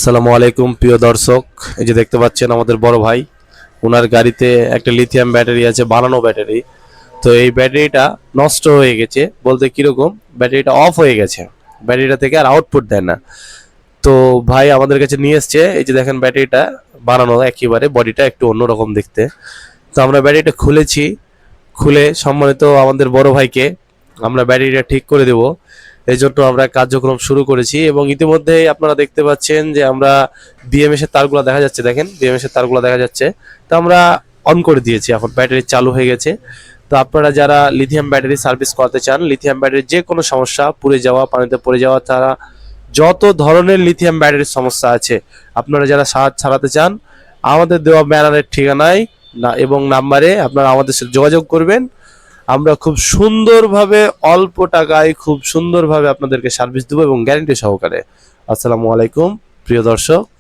আসসালামু আলাইকুম প্রিয় দর্শক, এই যে দেখতে পাচ্ছেন আমাদের বড় ভাই, ওনার গাড়িতে একটা লিথিয়াম ব্যাটারি আছে, বানানো ব্যাটারি। তো এই ব্যাটারিটা নষ্ট হয়ে গেছে, বলতে কিরকম, ব্যাটারিটা অফ হয়ে গেছে, ব্যাটারিটা থেকে আর আউটপুট দেয় না। তো ভাই আমাদের কাছে নিয়ে এসছে, এই যে দেখেন ব্যাটারিটা বানানো, একেবারে বডিটা একটু অন্যরকম দেখতে। তো আমরা ব্যাটারিটা খুলেছি, খুলে সম্মানিত আমাদের বড় ভাইকে আমরা ব্যাটারিটা ঠিক করে দেব, এই জন্য আমরা কার্যক্রম শুরু করেছি। এবং ইতিমধ্যেই আপনারা দেখতে পাচ্ছেন যে আমরা বিএমএস এর তারগুলো দেখা যাচ্ছে, দেখেন বিএমএস এর তারগুলো দেখা যাচ্ছে। তো আমরা অন করে দিয়েছি, এখন ব্যাটারি চালু হয়ে গেছে। তো আপনারা যারা লিথিয়াম ব্যাটারি সার্ভিস করাতে চান, লিথিয়াম ব্যাটারির যে কোনো সমস্যা, পুড়ে যাওয়া, পানিতে পড়ে যাওয়া, তারা যত ধরনের লিথিয়াম ব্যাটারির সমস্যা আছে, আপনারা যারা ছাড়াতে চান, আমাদের দেওয়া ব্যানারের ঠিকানায় না এবং নাম্বারে আপনারা আমাদের সাথে যোগাযোগ করবেন। আমরা খুব সুন্দরভাবে, অল্প টাকায় খুব সুন্দরভাবে আপনাদেরকে সার্ভিস দেবো এবং গ্যারান্টি সহকারে। আসসালামু আলাইকুম প্রিয় দর্শক।